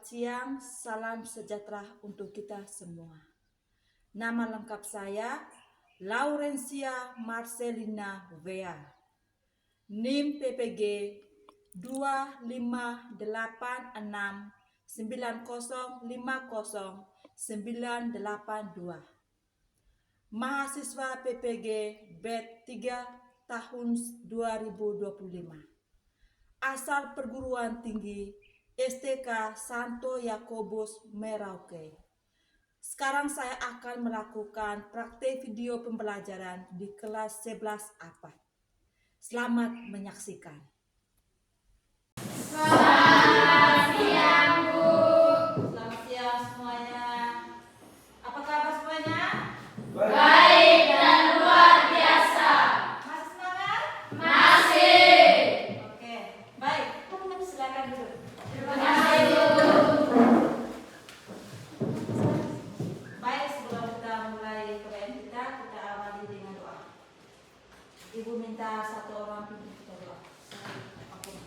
siang, salam sejahtera untuk kita semua. Nama lengkap saya Laurencia Marcelina Wea. NIM PPG 25869050982. Mahasiswa PPG BED 3 tahun 2025. Asal perguruan tinggi STK Santo Yakobus Merauke. Sekarang saya akan melakukan praktek video pembelajaran di kelas 11 APAD. Selamat menyaksikan. Selamat siang, Bu. Selamat siang semuanya. Apa kabar semuanya? Baik dan luar biasa. Masih semangat? Masih. Oke, baik. Silakan duduk. Terima kasih, Bu. Baik, sebelum kita mulai KBM kita awali dengan doa. Ibu minta satu orang pimpin kita doa. Oke.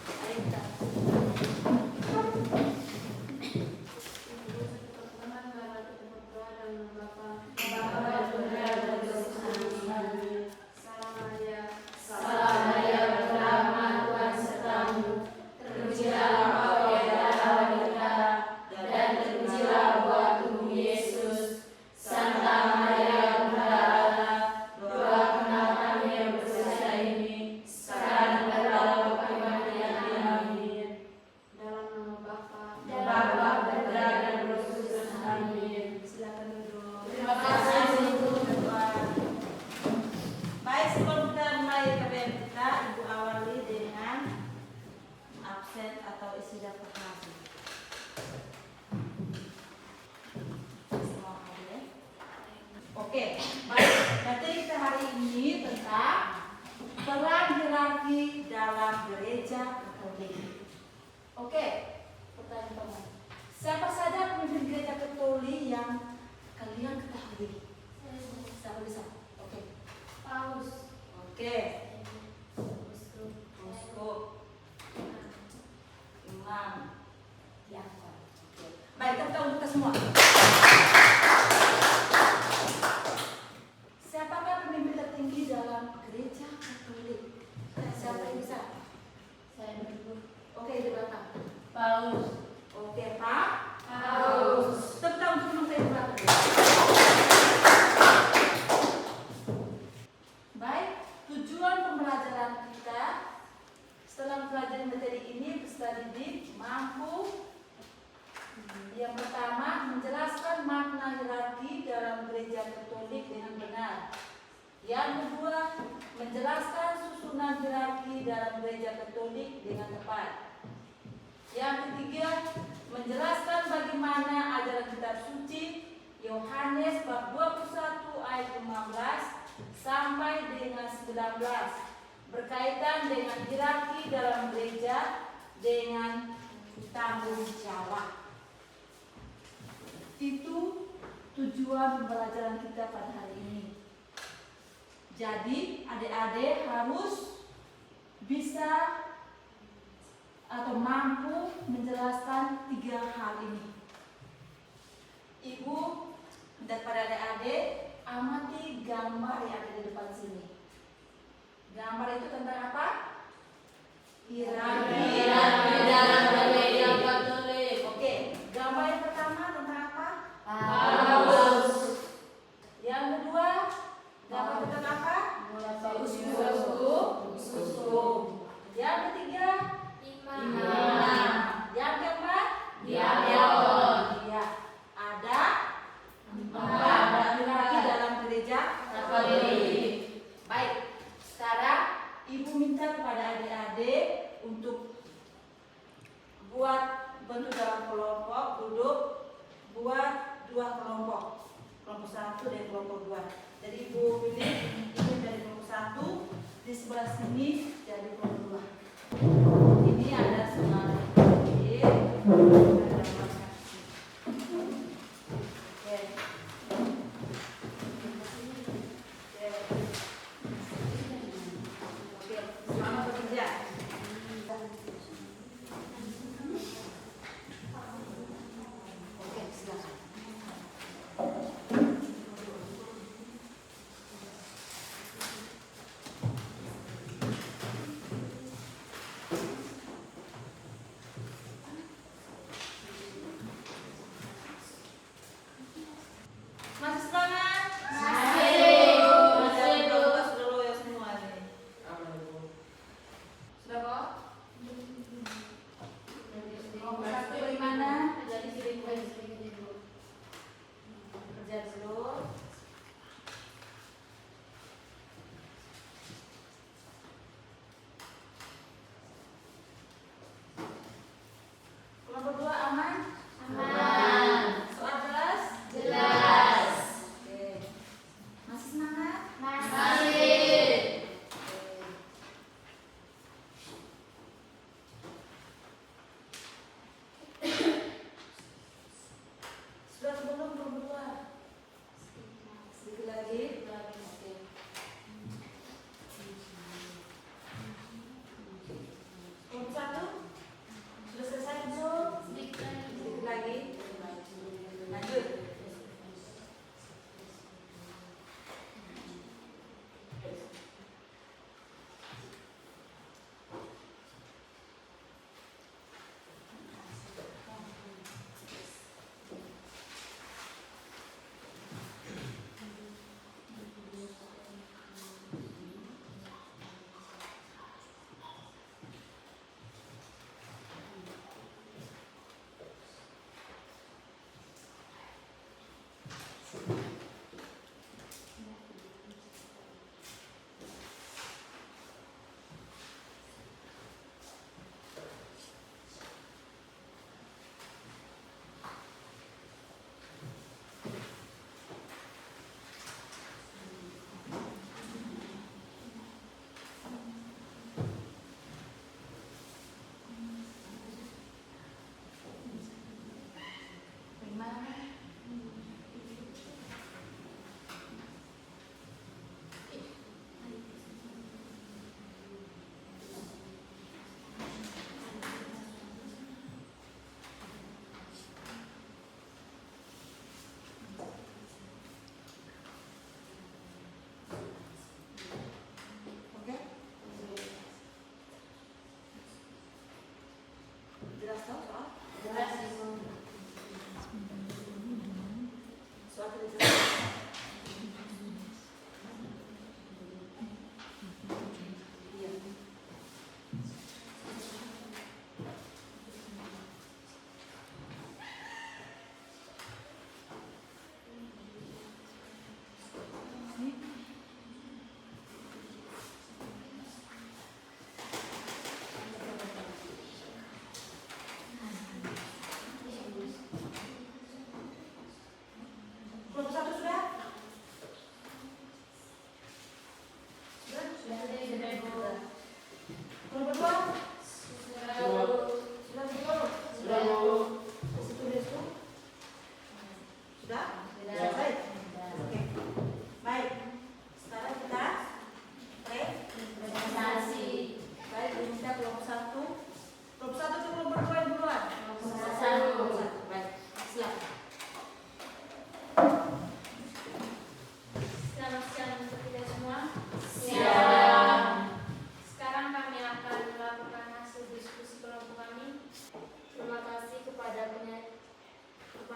Mari kita. Oke, baik. Materi kita hari ini tentang peran hierarki dalam gereja Katolik. Oke, pertanyaan pertama. Siapa saja pemimpin gereja Katolik yang kalian ketahui? Siapa bisa? Oke. Paus. Oke. Uskup. Imam. Ya. Oke. Baik, kita untuk kita semua. Siapakah pemimpin tertinggi dalam gereja Katolik? Siapa yang bisa? Saya dulu. Oke, di belakang. Paus. Oke, Pak. Paus. Tepuk tangan untuk teman saya di belakang. Baik, tujuan pembelajaran kita setelah mempelajari materi ini peserta didik mampu yang pertama menjelaskan makna hierarki dalam gereja Katolik dengan benar. Yang kedua, menjelaskan susunan hierarki dalam gereja Katolik dengan tepat. Yang ketiga, menjelaskan bagaimana ajaran kitab suci Yohanes bab 21 ayat 15 sampai dengan 19 berkaitan dengan hierarki dalam gereja dengan tanggung jawab. Itu tujuan pembelajaran kita pada hari ini. Jadi adik-adik harus bisa atau mampu menjelaskan 3 hal ini. Ibu minta pada adik-adik amati gambar yang ada di depan sini. Gambar itu tentang apa? Hierarki dalam gereja Katolik. Oke, gambar yang pertama tentang apa? Paus. Yang kedua, gambar tentang apa? Uskup. Yang ketiga, Imam. yang keempat, Diakon. ya, ada 4 hierarki dalam gereja Katolik. Baik, sekarang ibu minta kepada adik-adik untuk buat bentuk dalam kelompok, duduk, buat 2 kelompok, kelompok 1 dan kelompok 2. Jadi ibu pilih ini dari kelompok 1, di sebelah sini jadi kelompok 2. Ini ada semangat. Selamat bekerja.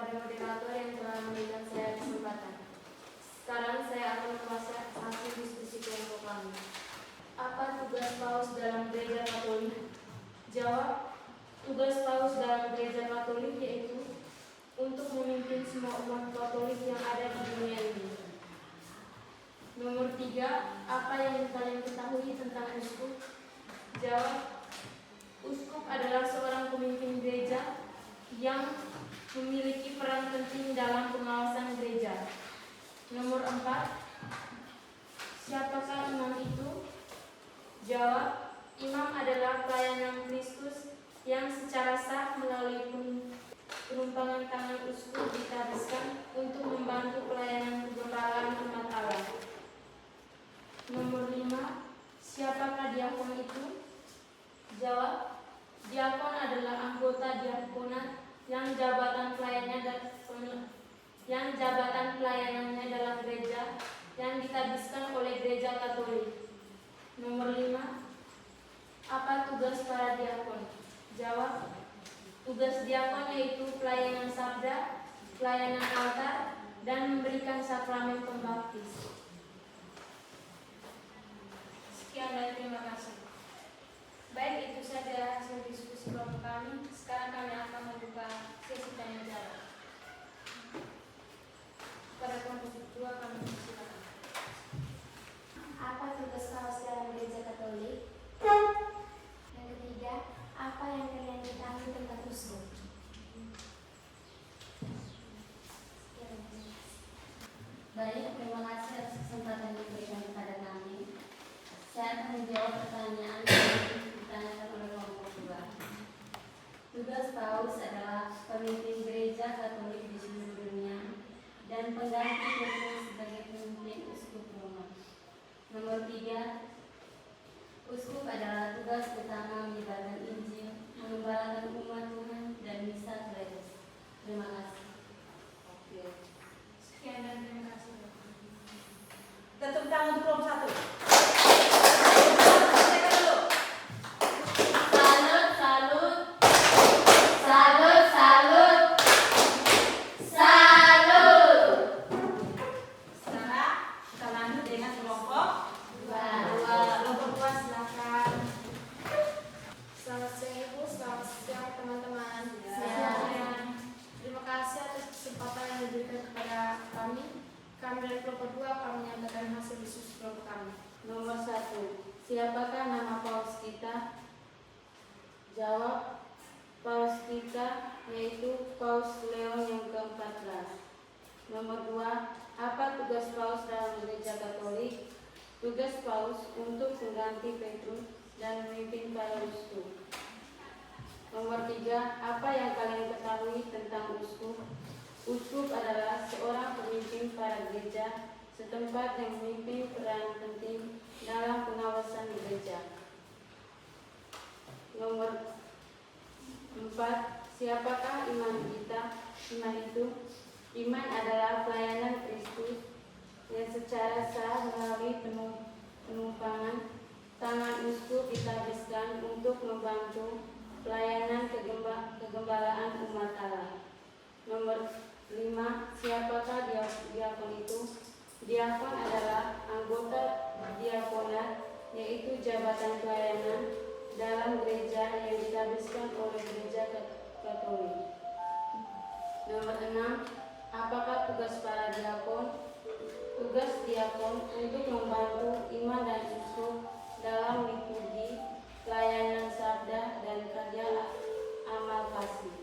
kepada moderator yang telah memberikan saya kesempatan. Sekarang saya akan membaca hasil diskusi kelompok kami. Apa tugas Paus dalam Gereja Katolik? Jawab, tugas Paus dalam Gereja Katolik yaitu untuk memimpin semua umat Katolik yang ada di dunia ini. Nomor 3, apa yang kalian ketahui tentang uskup? Jawab, uskup adalah seorang pemimpin gereja yang memiliki peran penting dalam pengawasan gereja. Nomor 4, siapakah imam itu? Jawab, imam adalah pelayanan Kristus yang secara sah melalui penumpangan tangan uskup ditabiskan untuk membantu pelayanan kegembalaan umat Allah. Nomor 5, siapakah diakon itu? Jawab, diakon adalah anggota diakonat yang jabatan pelayanannya dalam gereja yang ditabiskan oleh Gereja Katolik. Nomor 5, apa tugas para diakon? Jawab, tugas diakon yaitu pelayanan sabda, pelayanan altar, dan memberikan sakramen pembaptis. Sekian dan terima kasih. Baik, itu saja hasil diskusi kelompok kami. Sekarang kami akan membuka sesi tanya jawab. Pada kelompok kedua kami silakan. Apa tugas Paus dalam Gereja Katolik? Yang ketiga, apa yang kalian ketahui tentang uskup? Baik, terima kasih atas kesempatan yang diberikan kepada kami. Saya akan menjawab pertanyaan yang ditanyakan oleh kelompok 2. Tugas Paus adalah pemimpin gereja Katolik di seluruh dunia dan pengganti Petrus sebagai pemimpin uskup Roma. Nomor 3, uskup adalah tugas utama menyebarkan Injil, mengembalakan umat Tuhan, dan misa gratis. Terima kasih. Sekian dan terima kasih. Tepuk tangan untuk kelompok 1. Salut, salut. Salut, salut. Salut. Sekarang kita lanjut dengan kelompok 2. Kelompok 2 silakan. Selamat siang Ibu, selamat siang teman-teman. Siang. Terima kasih atas kesempatan yang diberikan kepada kami. Kami dari kelompok 2 akan menyampaikan hasil diskusi kelompok kami. Nomor 1, siapakah nama Paus kita? Jawab, Paus kita yaitu Paus Leon yang ke-14. Nomor 2, apa tugas Paus dalam Gereja Katolik? Tugas Paus untuk mengganti Petrus dan memimpin para uskup. Nomor 3, apa yang kalian ketahui tentang uskup? Uskup adalah seorang pemimpin para gereja setempat yang memimpin peran penting dalam pengawasan gereja. Nomor 4, siapakah iman kita? Iman itu, iman adalah pelayanan Kristus yang secara sah melalui penumpangan tangan uskup ditabiskan untuk membantu pelayanan kegembalaan umat Allah. Nomor 5, siapakah diakon itu? Diakon adalah anggota diakonat, yaitu jabatan pelayanan dalam gereja yang ditabiskan oleh Gereja Katolik. Nomor 6, apakah tugas para diakon? Tugas diakon untuk membantu imam dan uskup dalam liturgi, pelayanan sabda, dan kerja amal kasih.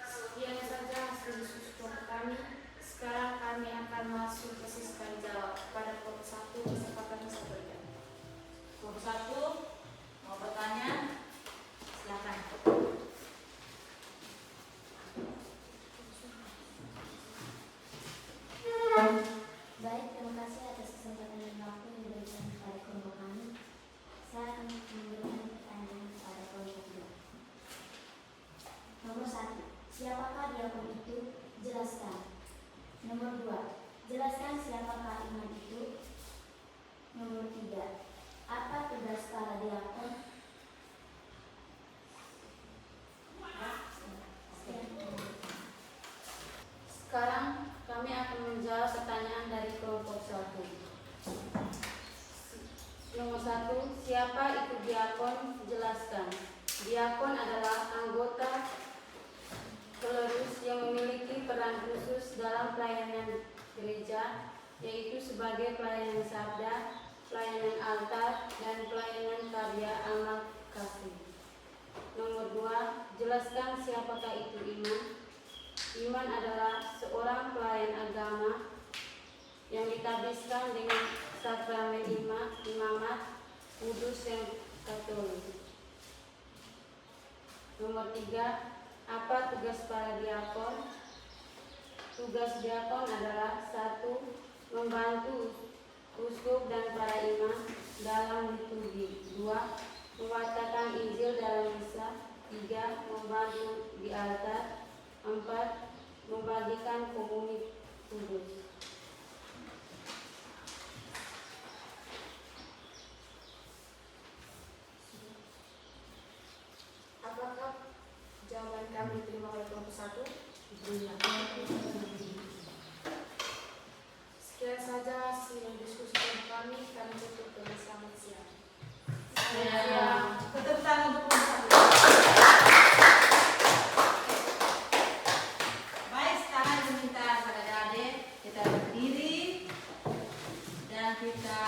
Sekian saja hasil diskusi kelompok kami. Sekarang kami akan masuk ke sesi tanya jawab. Pada kelompok 1, kesempatan bisa berikan. Kelompok 1 mau bertanya? Silakan. Baik, terima kasih atas kesempatan dan waktu yang diberikan kepada kelompok kami. Saya akan memberikan pertanyaan kepada kelompok 2. Nomor 1, siapakah diakon itu? Jelaskan. Nomor 2, jelaskan siapakah imam itu. Nomor 3, apa tugas para diakon? Siapa itu diakon? Jelaskan. Diakon adalah anggota klerus yang memiliki peran khusus dalam pelayanan gereja, yaitu sebagai pelayanan sabda, pelayanan altar, dan pelayanan karya amal kasih. Nomor 2, jelaskan siapakah itu iman. Iman adalah seorang pelayan agama yang ditabiskan dengan sakramen imamat kudus yang katolik. Nomor 3, apa tugas para diakon? Tugas diakon adalah 1. Membantu uskup dan para imam dalam liturgi. 2. Mewartakan Injil dalam misa. 3. Membantu di altar. 4. Membagikan komuni kudus. Apakah jawaban kami diterima oleh kelompok 1? Sekian saja hasil diskusi kelompok kami. Kami tutup dengan selamat siang. Tepuk tangan untuk kelompok 1. Baik, sekarang diminta kepada adik kita berdiri dan kita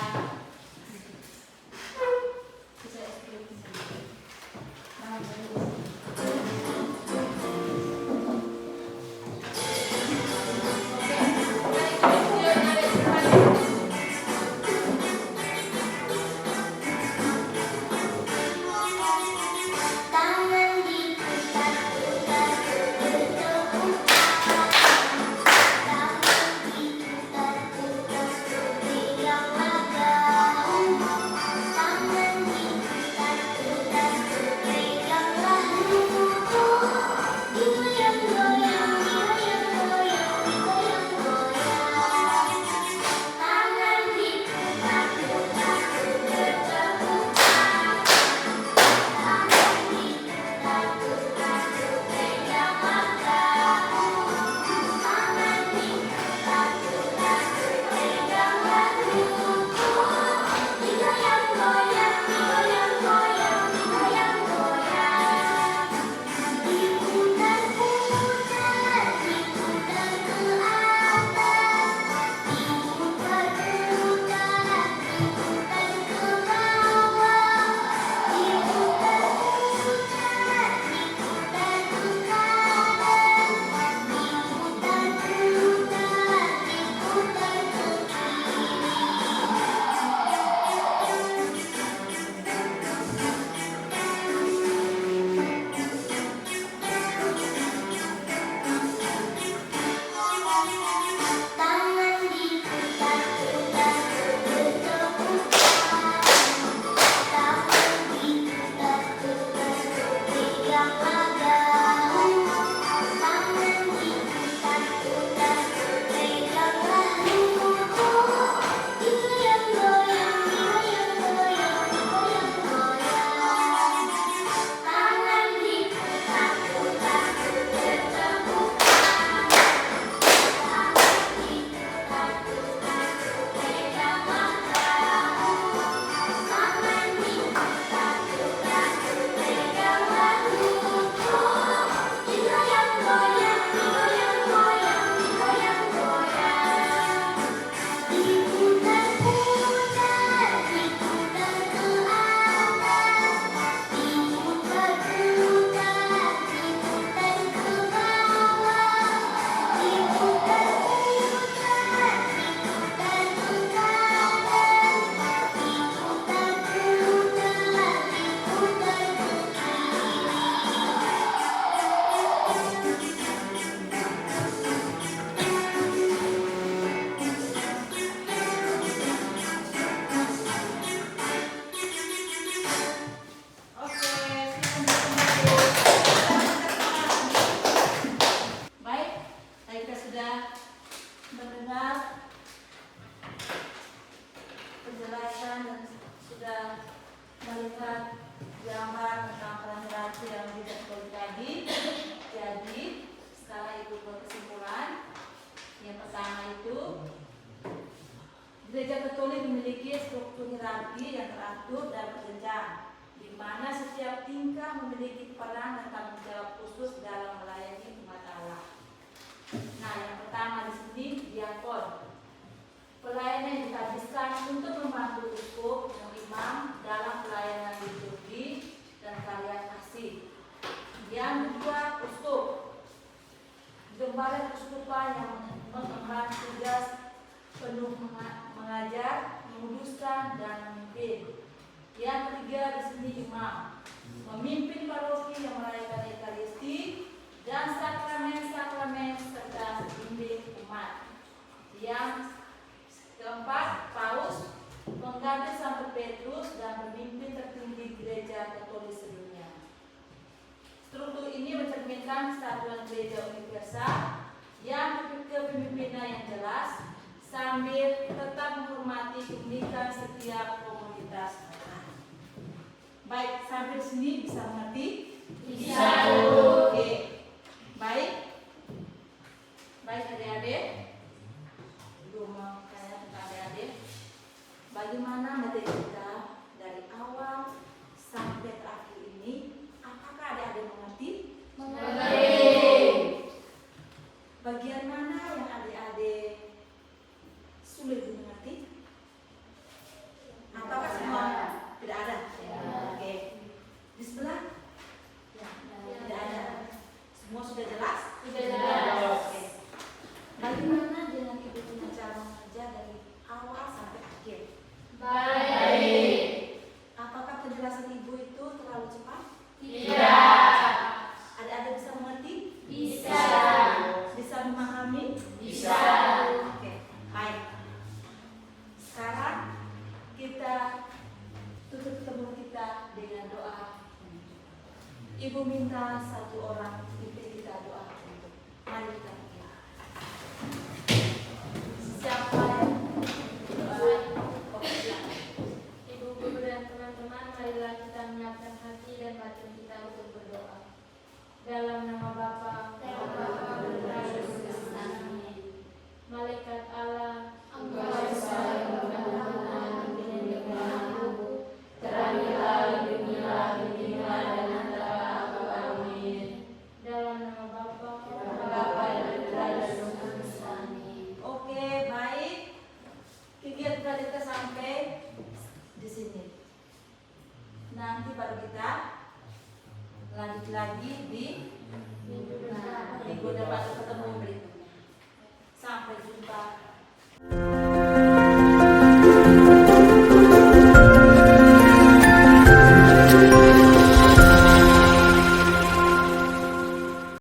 Gereja Katolik memiliki struktur hierarki yang teratur dan berjenjang, di mana setiap tingkat memiliki peran dan tanggung jawab khusus dalam melayani umat Allah. Nah, yang pertama di sini diakon. Pelayanan yang dihabiskan untuk membantu uskup dan imam dalam pelayanan liturgi dan karya kasih. Yang kedua, uskup. Gembala keuskupan yang mengemban tugas penuh mengajar, menguduskan, dan memimpin. Yang ketiga di sini imam, memimpin paroki yang merayakan Ekaristi dan sakramen-sakramen serta membimbing umat. Yang keempat, paus, mengganti Santo Petrus dan pemimpin tertinggi gereja Katolik sedunia. Struktur ini mencerminkan kesatuan gereja universal yang kepemimpinan yang jelas sambil tetap menghormati keunikan setiap komunitas. Baik, sampai sini bisa mengerti? Bisa. Oke. Baik. Baik adik-adik. Mau tanya tentang adik-adik. Bagaimana materi kita dari awal sampai terakhir ini? Apakah adik-adik mengerti? Mengerti. Bagian mana yang adik-adik sulit dimengerti? Apakah semua? Tidak ada. Oke. Di sebelah? Ya, tidak ada. Semua sudah jelas? Sudah jelas. Oke. Bagaimana dengan ibu punya cara mengajar dari awal sampai akhir? Baik. Apakah penjelasan ibu itu terlalu cepat? Tidak. Adik-adik bisa mengerti? Bisa. Bisa memahami? Bisa. Oke, baik. Sekarang kita tutup pertemuan kita dengan doa. Ibu minta satu orang pimpin kita doa. Mari kita mulai. Siapa yang doa? Oke, silakan. Ibu guru dan teman-teman, marilah kita menyiapkan hati dan batin kita untuk berdoa. Dalam nama Bapa, dan Putra, dan Roh Kudus. Amin. Malaikat Allah, Engkau yang Tuhan, aku, terangilah, lindungilah, bimbinglah, dan antara aku. Amin. Dalam nama Bapa, dan Putra, dan Roh Kudus. Amin. Oke, baik. Kegiatan kita sampai di sini. Nanti baru kita lanjut lagi di Minggu depan. minggu depan.